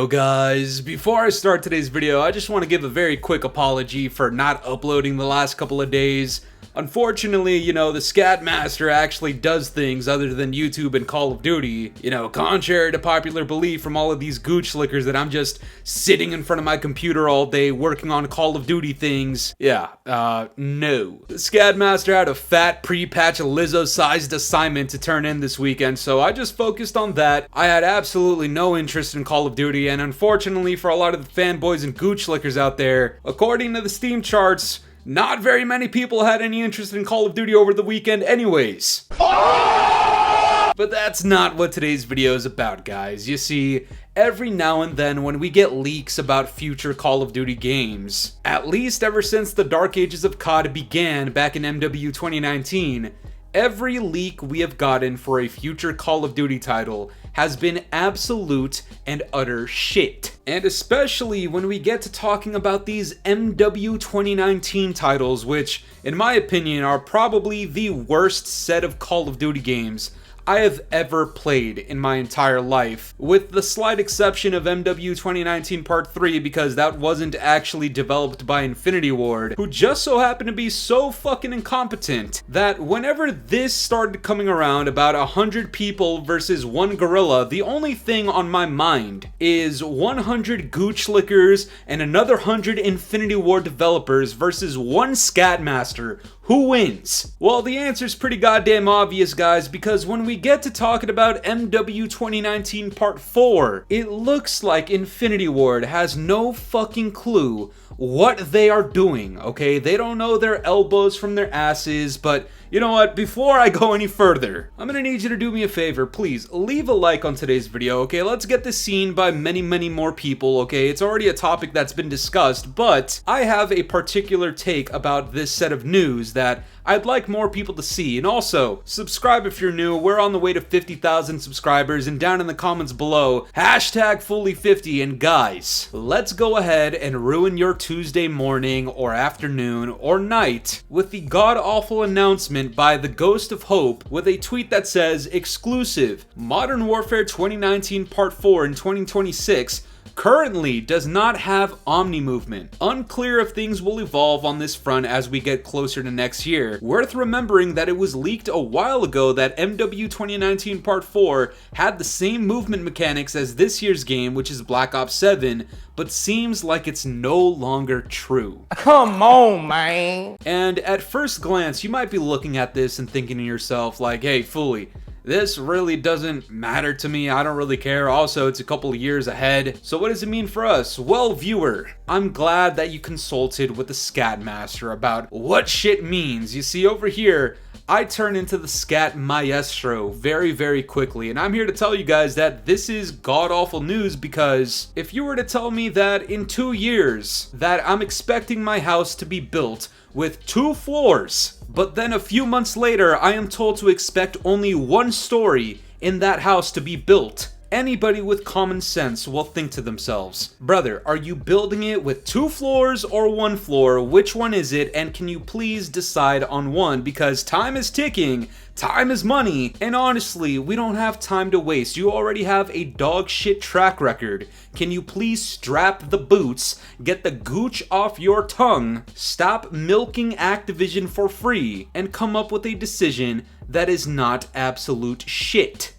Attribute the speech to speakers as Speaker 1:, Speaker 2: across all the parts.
Speaker 1: Yo guys, before I start today's video, I just want to give a very quick apology for not uploading the last couple of days. Unfortunately, the Scat Master actually does things other than YouTube and Call of Duty. Contrary to popular belief from all of these gooch lickers that I'm just sitting in front of my computer all day working on Call of Duty things. No. The Scat Master had a fat pre-patch Lizzo-sized assignment to turn in this weekend, so I just focused on that. I had absolutely no interest in Call of Duty, and unfortunately for a lot of the fanboys and gooch lickers out there, according to the Steam charts, not very many people had any interest in Call of Duty over the weekend anyways. But that's not what today's video is about, guys. You see, every now and then when we get leaks about future Call of Duty games, at least ever since the dark ages of COD began back in MW 2019, every leak we have gotten for a future Call of Duty title has been absolute and utter shit. And especially when we get to talking about these MW 2019 titles, which, in my opinion, are probably the worst set of Call of Duty games I have ever played in my entire life, with the slight exception of MW 2019 Part 3 because that wasn't actually developed by Infinity Ward, who just so happened to be so fucking incompetent that whenever this started coming around about 100 people versus one gorilla, the only thing on my mind is 100 gooch lickers and another 100 Infinity Ward developers versus one Scat Master. Who wins? Well, the answer's pretty goddamn obvious, guys, because when we get to talking about MW 2019 Part 4, it looks like Infinity Ward has no fucking clue what they are doing, okay? They don't know their elbows from their asses, but you know what? Before I go any further, I'm gonna need you to do me a favor. Please, leave a like on today's video, okay? Let's get this seen by many, many more people, okay? It's already a topic that's been discussed, but I have a particular take about this set of news that I'd like more people to see. And also, subscribe if you're new. We're on the way to 50,000 subscribers, and down in the comments below, #Fooly50. And guys, let's go ahead and ruin your Tuesday morning or afternoon or night with the god-awful announcement by the Ghost of Hope with a tweet that says, "Exclusive, Modern Warfare 2019 Part 4 in 2026 currently does not have Omni movement. Unclear if things will evolve on this front as we get closer to next year. Worth remembering that it was leaked a while ago that MW 2019 Part 4 had the same movement mechanics as this year's game, which is Black Ops 7, but seems like it's no longer true."
Speaker 2: Come on, man.
Speaker 1: And at first glance, you might be looking at this and thinking to yourself like, hey, Fooly, this really doesn't matter to me. I don't really care. Also, it's a couple of years ahead. So what does it mean for us? Well, viewer, I'm glad that you consulted with the Scat Master about what shit means. You see, over here, I turn into the Scat Maestro very, very quickly, and I'm here to tell you guys that this is god-awful news, because if you were to tell me that in 2 years that I'm expecting my house to be built with 2 floors, but then a few months later I am told to expect only 1 story in that house to be built, anybody with common sense will think to themselves, brother, are you building it with 2 floors or 1 floor? Which one is it? And can you please decide on one? Because time is ticking, time is money, and honestly, we don't have time to waste. You already have a dog shit track record. Can you please strap the boots, get the gooch off your tongue, stop milking Activision for free, and come up with a decision that is not absolute shit?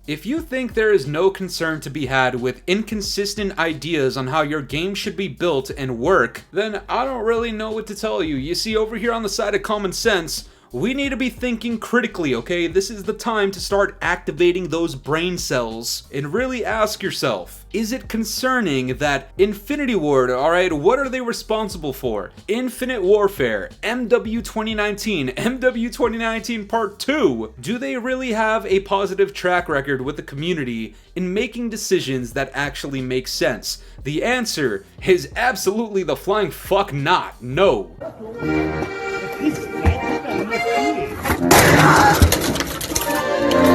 Speaker 1: If you think there is no concern to be had with inconsistent ideas on how your game should be built and work, then I don't really know what to tell you. You see, over here on the side of common sense, we need to be thinking critically, okay? This is the time to start activating those brain cells and really ask yourself, is it concerning that Infinity Ward, alright, what are they responsible for? Infinite Warfare, MW 2019, MW 2019 Part 2, do they really have a positive track record with the community in making decisions that actually make sense? The answer is absolutely the flying fuck not. No.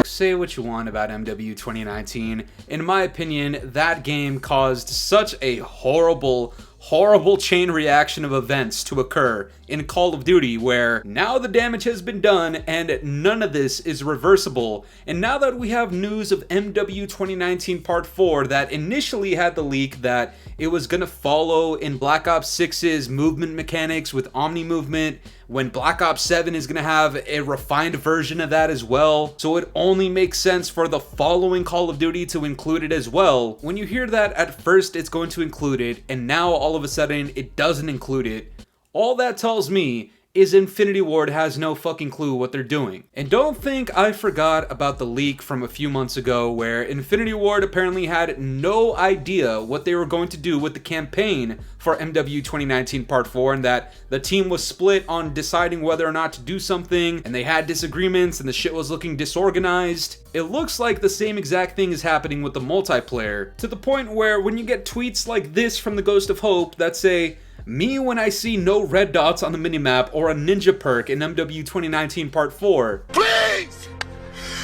Speaker 1: Say what you want about MW 2019. In my opinion, that game caused such a horrible horrible chain reaction of events to occur in Call of Duty, where now the damage has been done and none of this is reversible. And now that we have news of MW 2019 Part 4 that initially had the leak that it was gonna follow in Black Ops 6's movement mechanics with Omni movement, when Black Ops 7 is gonna have a refined version of that as well, so it only makes sense for the following Call of Duty to include it as well. When you hear that at first it's going to include it, and now all of a sudden it doesn't include it, all that tells me is Infinity Ward has no fucking clue what they're doing. And don't think I forgot about the leak from a few months ago where Infinity Ward apparently had no idea what they were going to do with the campaign for MW 2019 Part 4, and that the team was split on deciding whether or not to do something, and they had disagreements and the shit was looking disorganized. It looks like the same exact thing is happening with the multiplayer, to the point where when you get tweets like this from the Ghost of Hope that say, "Me when I see no red dots on the minimap or a ninja perk in MW 2019 Part 4.
Speaker 2: Please!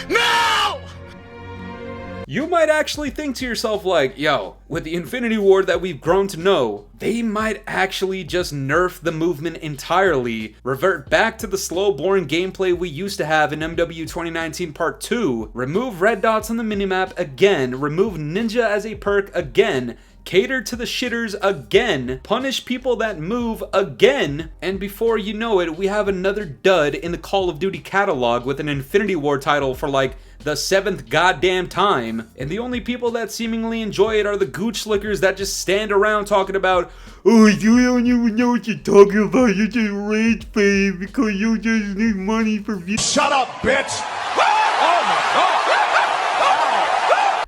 Speaker 2: No!
Speaker 1: You might actually think to yourself like, yo, with the Infinity Ward that we've grown to know, they might actually just nerf the movement entirely, revert back to the slow, boring gameplay we used to have in MW 2019 Part 2, remove red dots on the minimap again, remove ninja as a perk again, cater to the shitters again, punish people that move again, and before you know it, we have another dud in the Call of Duty catalog with an Infinity Ward title for like the 7th goddamn time. And the only people that seemingly enjoy it are the gooch slickers that just stand around talking about, "Oh, you don't even know what you're talking about, you're just rage face because you just need money for views."
Speaker 2: Shut up, bitch! Oh my god!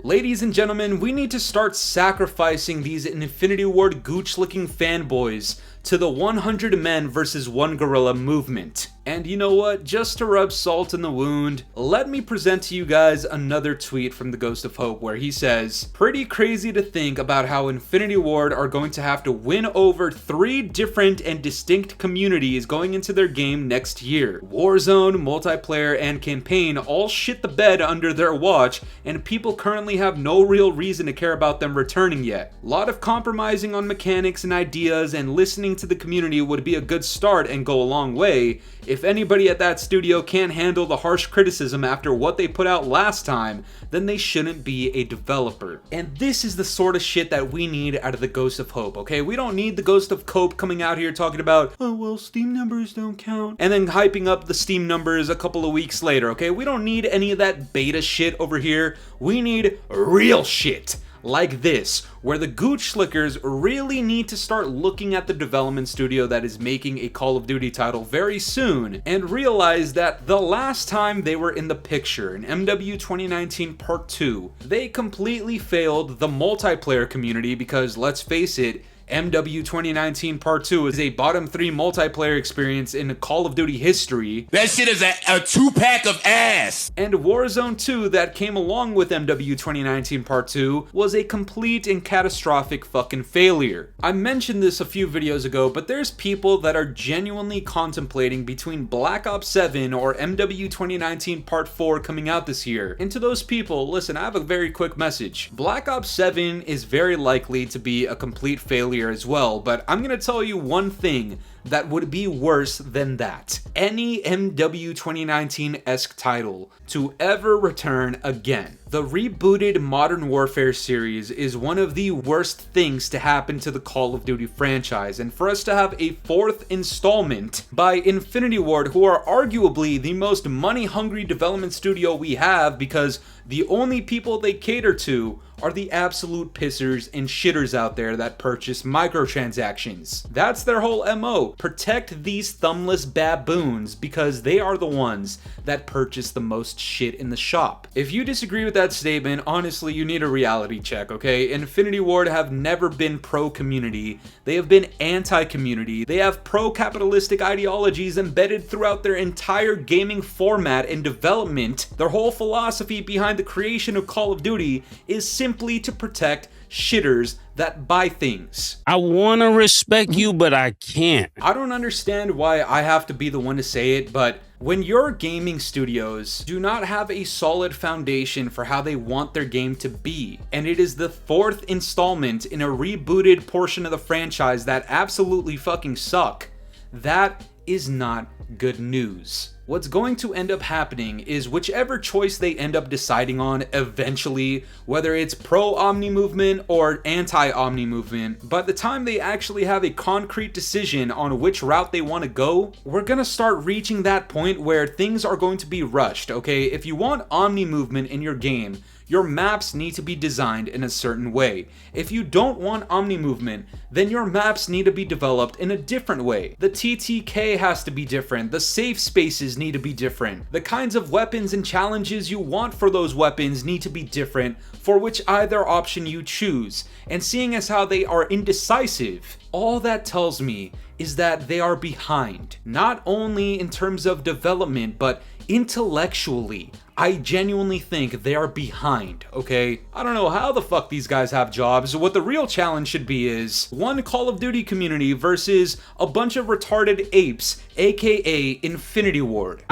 Speaker 1: Ladies and gentlemen, we need to start sacrificing these Infinity Ward gooch-licking fanboys to the 100 men versus 1 gorilla movement. And you know what? Just to rub salt in the wound, let me present to you guys another tweet from the Ghost of Hope where he says, "Pretty crazy to think about how Infinity Ward are going to have to win over 3 different and distinct communities going into their game next year. Warzone, multiplayer, and campaign all shit the bed under their watch, and people currently have no real reason to care about them returning yet. A lot of compromising on mechanics and ideas and listening to the community would be a good start and go a long way. If anybody at that studio can't handle the harsh criticism after what they put out last time, then they shouldn't be a developer." And this is the sort of shit that we need out of the Ghost of Hope, okay? We don't need the Ghost of Hope coming out here talking about, "Oh, well, Steam numbers don't count," and then hyping up the Steam numbers a couple of weeks later, okay? We don't need any of that beta shit over here. We need real shit like this, where the gooch slickers really need to start looking at the development studio that is making a Call of Duty title very soon and realize that the last time they were in the picture in MW 2019 Part 2, they completely failed the multiplayer community because, let's face it, MW 2019 Part 2 is a bottom 3 multiplayer experience in Call of Duty history.
Speaker 2: That shit is a 2-pack of ass!
Speaker 1: And Warzone 2 that came along with MW 2019 Part 2 was a complete and catastrophic fucking failure. I mentioned this a few videos ago, but there's people that are genuinely contemplating between Black Ops 7 or MW 2019 Part 4 coming out this year. And to those people, listen, I have a very quick message. Black Ops 7 is very likely to be a complete failure as well, but I'm gonna tell you one thing that would be worse than that. Any MW 2019-esque title to ever return again. The rebooted Modern Warfare series is one of the worst things to happen to the Call of Duty franchise, and for us to have a 4th installment by Infinity Ward, who are arguably the most money-hungry development studio we have because the only people they cater to are the absolute pissers and shitters out there that purchase microtransactions. That's their whole MO. Protect these thumbless baboons because they are the ones that purchase the most shit in the shop. If you disagree with that statement, honestly, you need a reality check, okay? Infinity Ward have never been pro-community. They have been anti-community. They have pro-capitalistic ideologies embedded throughout their entire gaming format and development. Their whole philosophy behind the creation of Call of Duty is simply to protect shitters that buy things.
Speaker 3: I want to respect you, but I can't.
Speaker 1: I don't understand why I have to be the one to say it, but when your gaming studios do not have a solid foundation for how they want their game to be, and it is the 4th installment in a rebooted portion of the franchise that absolutely fucking suck, that is not good news. What's going to end up happening is whichever choice they end up deciding on eventually, whether it's pro-Omni movement or anti-Omni movement, by the time they actually have a concrete decision on which route they want to go, we're gonna start reaching that point where things are going to be rushed, okay? If you want Omni movement in your game, your maps need to be designed in a certain way. If you don't want Omni movement, then your maps need to be developed in a different way. The TTK has to be different, the safe spaces need to be different, the kinds of weapons and challenges you want for those weapons need to be different for which either option you choose. And seeing as how they are indecisive, all that tells me is that they are behind, not only in terms of development, but intellectually. I genuinely think they are behind, okay? I don't know how the fuck these guys have jobs. What the real challenge should be is one Call of Duty community versus a bunch of retarded apes, aka Infinity Ward.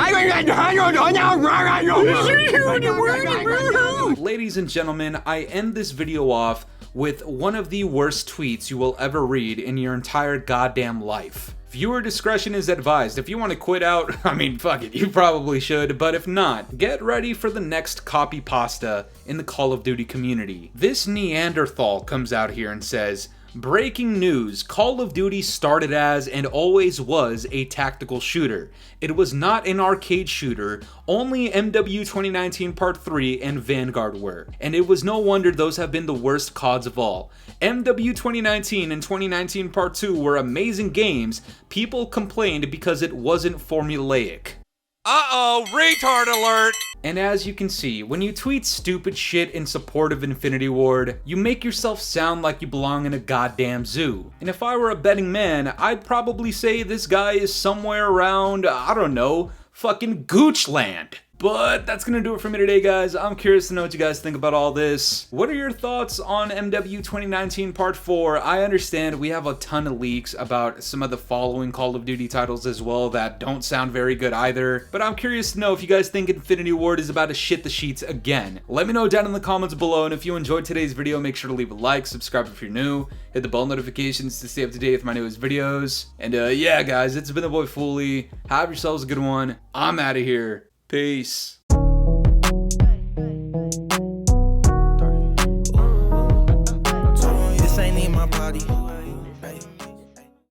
Speaker 1: Ladies and gentlemen, I end this video off with one of the worst tweets you will ever read in your entire goddamn life. Viewer discretion is advised. If you want to quit out, I mean, fuck it, you probably should, but if not, get ready for the next copy pasta in the Call of Duty community. This Neanderthal comes out here and says, "Breaking news, Call of Duty started as and always was a tactical shooter. It was not an arcade shooter, only MW 2019 Part 3 and Vanguard were. And it was no wonder those have been the worst CODs of all. MW 2019 and 2019 Part 2 were amazing games, people complained because it wasn't formulaic."
Speaker 2: Uh-oh, retard alert!
Speaker 1: And as you can see, when you tweet stupid shit in support of Infinity Ward, you make yourself sound like you belong in a goddamn zoo. And if I were a betting man, I'd probably say this guy is somewhere around, I don't know, fucking Goochland. But that's gonna do it for me today, guys. I'm curious to know what you guys think about all this. What are your thoughts on MW 2019 Part 4? I understand we have a ton of leaks about some of the following Call of Duty titles as well that don't sound very good either. But I'm curious to know if you guys think Infinity Ward is about to shit the sheets again. Let me know down in the comments below, and if you enjoyed today's video, make sure to leave a like, subscribe if you're new, hit the bell notifications to stay up to date with my newest videos. And yeah, guys, it's been the boy Fooly. Have yourselves a good one. I'm out of here. Peace.